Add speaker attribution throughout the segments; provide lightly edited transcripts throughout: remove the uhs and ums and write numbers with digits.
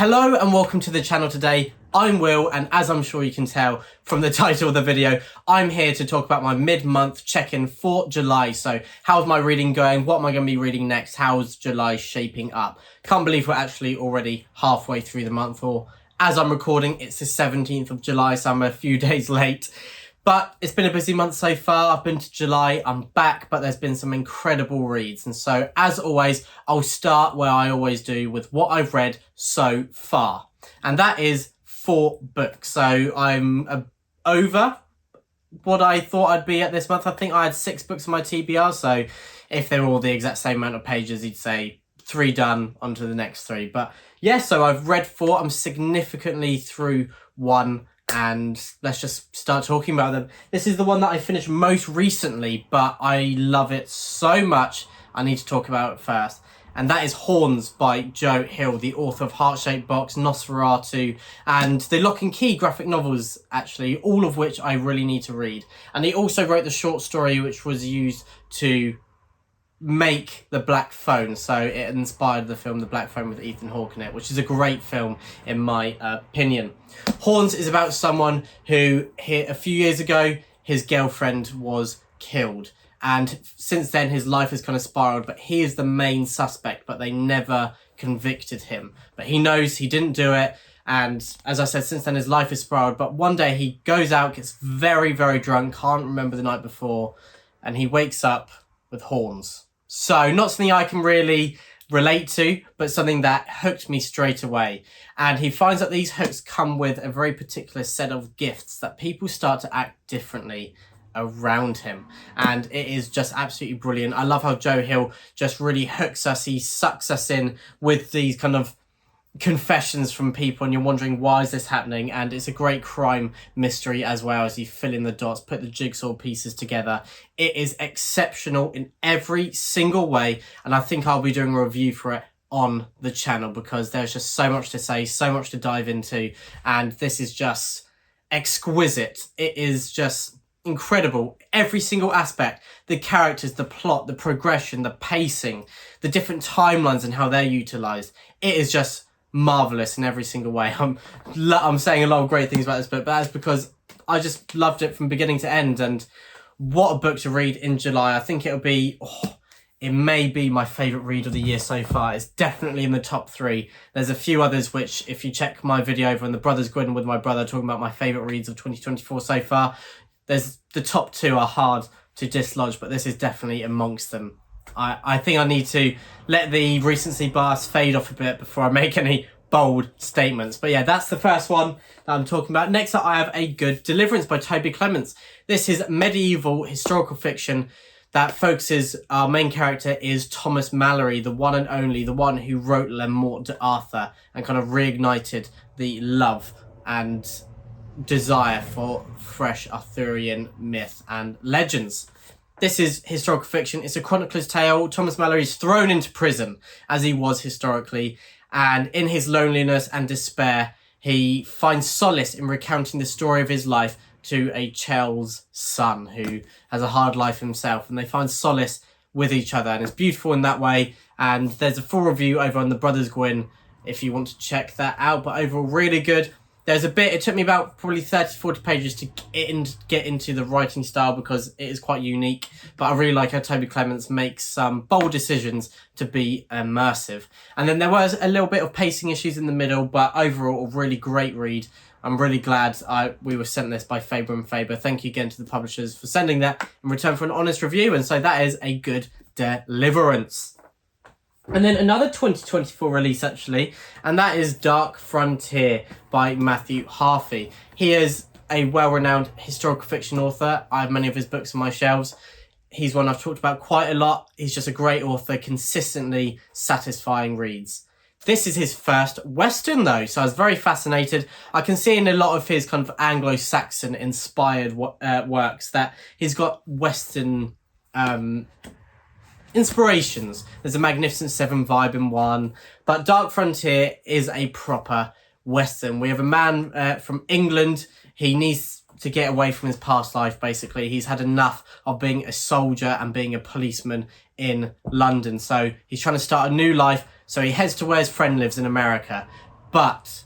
Speaker 1: Hello and welcome to the channel today. I'm Will, and as I'm sure you can tell from the title of the video, I'm here to talk about my mid-month check-in for July. So how's my reading going? What am I going to be reading next? How's July shaping up? Can't believe we're actually already halfway through the month, or as I'm recording, it's the 17th of July, so I'm a few days late. But it's been a busy month so far. I've been to July, I'm back, but there's been some incredible reads. And so, as always, I'll start where I always do with what I've read so far. And that is 4 books. So I'm over what I thought I'd be at this month. I think I had 6 books on my TBR. So if they were all the exact same amount of pages, you'd say 3 done, on to the next 3. But yeah, so I've read 4. I'm significantly through 1. And let's just start talking about them. This is the one that I finished most recently, but I love it so much, I need to talk about it first. And that is Horns by Joe Hill, the author of Heart-Shaped Box, Nosferatu, and the Lock and Key graphic novels, actually, all of which I really need to read. And he also wrote the short story which was used to make The Black Phone, so it inspired the film The Black Phone with Ethan Hawke in it, which is a great film in my opinion. Horns is about someone who, a few years ago, his girlfriend was killed, and since then his life has kind of spiraled, but he is the main suspect, but they never convicted him. But he knows he didn't do it, and as I said, since then his life has spiraled. But one day he goes out, gets very, very drunk, can't remember the night before, and he wakes up with horns. So, not something I can really relate to, but something that hooked me straight away. And he finds that these hooks come with a very particular set of gifts that people start to act differently around him. And it is just absolutely brilliant. I love how Joe Hill just really hooks us. He sucks us in with these kind of confessions from people, and you're wondering, why is this happening? And it's a great crime mystery as well, as you fill in the dots, put the jigsaw pieces together. It is exceptional in every single way, and I think I'll be doing a review for it on the channel because there's just so much to say, so much to dive into, and this is just exquisite. It is just incredible. Every single aspect, the characters, the plot, the progression, the pacing, the different timelines and how they're utilized. It is just marvelous in every single way. I'm saying a lot of great things about this book, but that's because I just loved it from beginning to end. And what a book to read in July. I think it'll be, it may be my favourite read of the year so far. It's definitely in the top 3. There's a few others which, if you check my video over on the Brothers Gwyn with my brother talking about my favourite reads of 2024 so far, there's the top 2 are hard to dislodge, but this is definitely amongst them. I think I need to let the recency bias fade off a bit before I make any bold statements. But yeah, that's the first one that I'm talking about. Next up, I have A Good Deliverance by Toby Clements. This is medieval historical fiction that focuses, our main character is Thomas Malory, the one and only, the one who wrote Le Morte d'Arthur and kind of reignited the love and desire for fresh Arthurian myth and legends. This is historical fiction. It's a chronicler's tale. Thomas Malory is thrown into prison, as he was historically, and in his loneliness and despair, he finds solace in recounting the story of his life to a Chell's son, who has a hard life himself, and they find solace with each other, and it's beautiful in that way. And there's a full review over on the Brothers Gwyn if you want to check that out, but overall really good. There's a bit, it took me about probably 30-40 pages to get into the writing style because it is quite unique, but I really like how Toby Clements makes some bold decisions to be immersive. And then there was a little bit of pacing issues in the middle, but overall a really great read. I'm really glad we were sent this by Faber and Faber. Thank you again to the publishers for sending that in return for an honest review, and so that is A Good Deliverance. And then another 2024 release, actually, and that is Dark Frontier by Matthew Harvey. He is a well-renowned historical fiction author. I have many of his books on my shelves. He's one I've talked about quite a lot. He's just a great author, consistently satisfying reads. This is his first Western, though, so I was very fascinated. I can see in a lot of his kind of Anglo-Saxon inspired works that he's got Western inspirations. There's a Magnificent Seven vibe in one, but Dark Frontier is a proper Western. We have a man from England. He needs to get away from his past life, basically. He's had enough of being a soldier and being a policeman in London. So he's trying to start a new life. So he heads to where his friend lives in America. but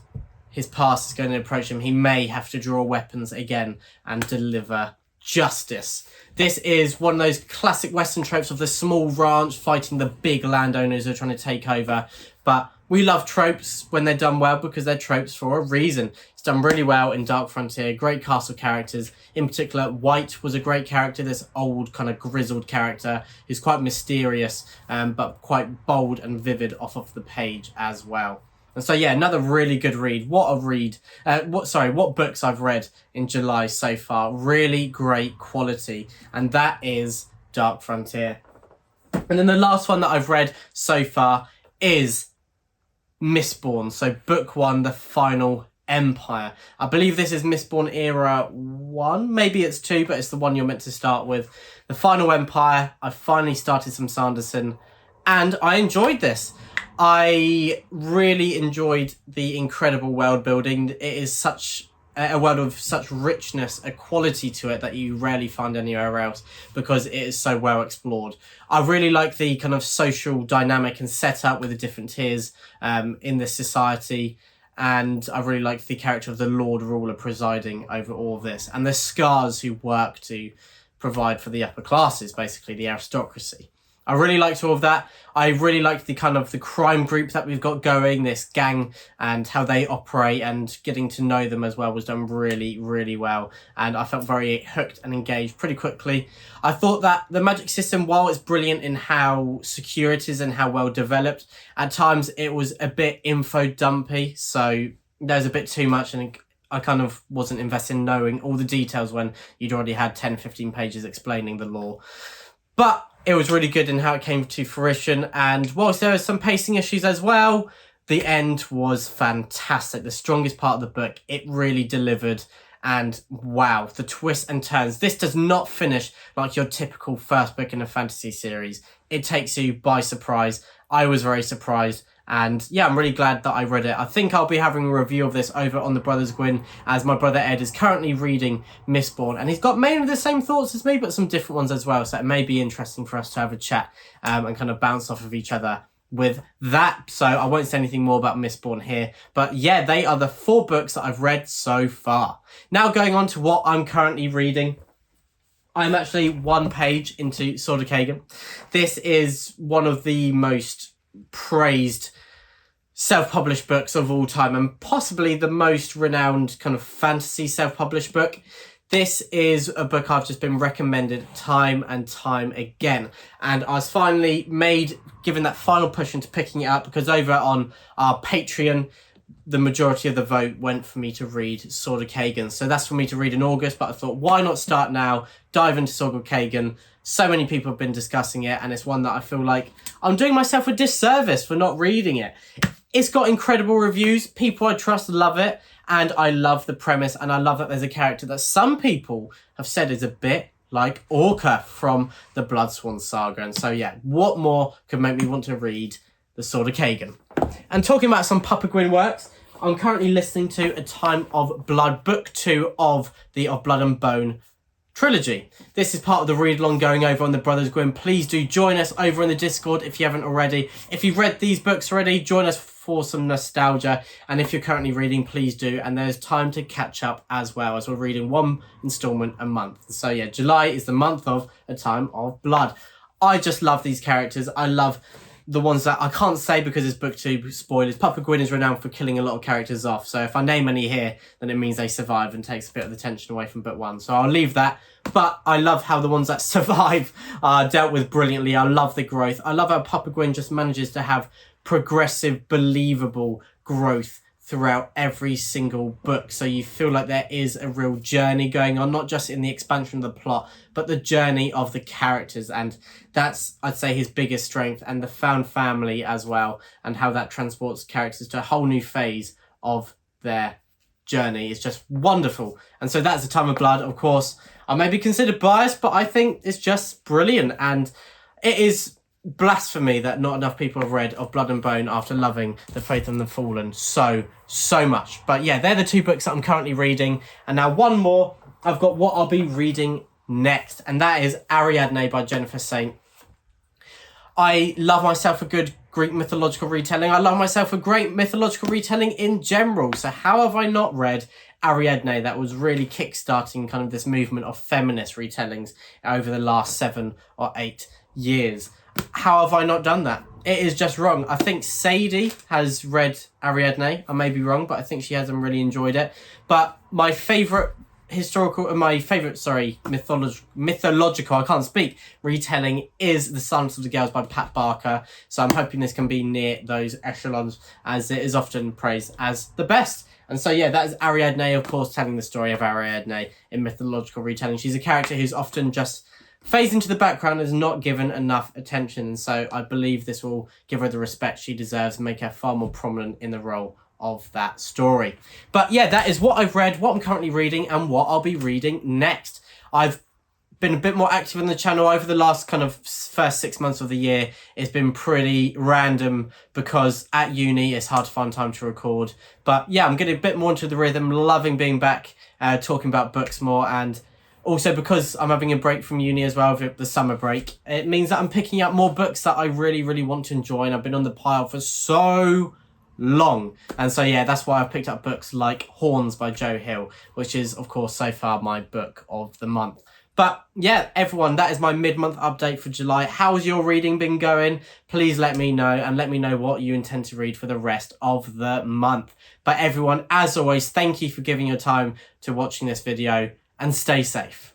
Speaker 1: his past is going to approach him. He may have to draw weapons again and deliver justice. This is one of those classic Western tropes of the small ranch fighting the big landowners who are trying to take over. But we love tropes when they're done well because they're tropes for a reason. It's done really well in Dark Frontier. Great cast of characters. In particular, White was a great character. This old kind of grizzled character who's quite mysterious, but quite bold and vivid off of the page as well. And so, yeah, another really good read. What books I've read in July so far. Really great quality. And that is Dark Frontier. And then the last one that I've read so far is Mistborn. So book 1, The Final Empire. I believe this is Mistborn Era 1. Maybe it's 2, but it's the one you're meant to start with. The Final Empire. I finally started some Sanderson and I enjoyed this. I really enjoyed the incredible world building. It is such a world of such richness, a quality to it that you rarely find anywhere else because it is so well explored. I really like the kind of social dynamic and setup with the different tiers in this society. And I really like the character of the Lord Ruler presiding over all of this. And the Scars who work to provide for the upper classes, basically the aristocracy. I really liked all of that. I really liked the kind of the crime group that we've got going, this gang and how they operate, and getting to know them as well was done really, really well. And I felt very hooked and engaged pretty quickly. I thought that the magic system, while it's brilliant in how secure it is and how well developed, at times it was a bit info dumpy. So there's a bit too much, and I kind of wasn't invested in knowing all the details when you'd already had 10, 15 pages explaining the lore. But it was really good in how it came to fruition, and whilst there were some pacing issues as well, the end was fantastic. The strongest part of the book, it really delivered, and wow, the twists and turns. This does not finish like your typical first book in a fantasy series. It takes you by surprise. I was very surprised. And yeah, I'm really glad that I read it. I think I'll be having a review of this over on the Brothers Gwyn, as my brother Ed is currently reading Mistborn, and he's got mainly the same thoughts as me, but some different ones as well. So it may be interesting for us to have a chat and kind of bounce off of each other with that. So I won't say anything more about Mistborn here. But yeah, they are the 4 books that I've read so far. Now going on to what I'm currently reading. I'm actually 1 page into Sword of Kagan. This is one of the most praised self-published books of all time, and possibly the most renowned kind of fantasy self-published book. This is a book I've just been recommended time and time again, and I was finally given that final push into picking it up because over on our Patreon the majority of the vote went for me to read Sword of Kagan. So that's for me to read in August, but I thought, why not start now, dive into Sword of Kagan. So many people have been discussing it, and it's one that I feel like I'm doing myself a disservice for not reading it. It's got incredible reviews. People I trust love it, and I love the premise, and I love that there's a character that some people have said is a bit like Orca from the Bloodsworn saga. And so yeah, what more could make me want to read The Sword of Kagan? And talking about some Papa Gwyn works, I'm currently listening to A Time of Blood, book 2 of the Of Blood and Bone trilogy. This is part of the read-along going over on the Brothers Gwyn. Please do join us over in the Discord if you haven't already. If you've read these books already, join us for some nostalgia. And if you're currently reading, please do. And there's time to catch up as well, as we're reading 1 installment a month. So yeah, July is the month of A Time of Blood. I just love these characters. I love the ones that I can't say because it's book 2 spoilers. Papa Gwyn is renowned for killing a lot of characters off. So if I name any here, then it means they survive and takes a bit of the tension away from book 1. So I'll leave that. But I love how the ones that survive are dealt with brilliantly. I love the growth. I love how Papa Gwyn just manages to have progressive, believable growth throughout every single book. So you feel like there is a real journey going on, not just in the expansion of the plot, but the journey of the characters. And that's, I'd say, his biggest strength, and the found family as well, and how that transports characters to a whole new phase of their journey is just wonderful. And so that's A Time of Blood. Of course, I may be considered biased, but I think it's just brilliant. And it is blasphemy that not enough people have read Of Blood and Bone after loving The Faith and the Fallen so much. But yeah, they're the 2 books that I'm currently reading. And now one more, I've got what I'll be reading next, and that is Ariadne by Jennifer Saint. I love myself a good Greek mythological retelling. I love myself a great mythological retelling in general. So how have I not read Ariadne? That was really kickstarting kind of this movement of feminist retellings over the last 7 or 8 years. How have I not done that? It is just wrong. I think Sadie has read Ariadne. I may be wrong, but I think she hasn't really enjoyed it. But my favourite mythological, I can't speak, retelling is The Silence of the Girls by Pat Barker. So I'm hoping this can be near those echelons, as it is often praised as the best. And so, yeah, that is Ariadne, of course, telling the story of Ariadne in mythological retelling. She's a character who's often just fades into the background, is not given enough attention. And so I believe this will give her the respect she deserves and make her far more prominent in the role of that story. But yeah, that is what I've read, what I'm currently reading, and what I'll be reading next. I've been a bit more active on the channel over the last kind of first 6 months of the year. It's been pretty random because at uni it's hard to find time to record. But yeah, I'm getting a bit more into the rhythm, loving being back, talking about books more, and also because I'm having a break from uni as well, with the summer break, it means that I'm picking up more books that I really, really want to enjoy, and I've been on the pile for so long. And so yeah, that's why I've picked up books like Horns by Joe Hill, which is of course so far my book of the month. But yeah, everyone, that is my mid-month update for July. How's your reading been going? Please let me know, and let me know what you intend to read for the rest of the month. But everyone, as always, thank you for giving your time to watching this video, and stay safe.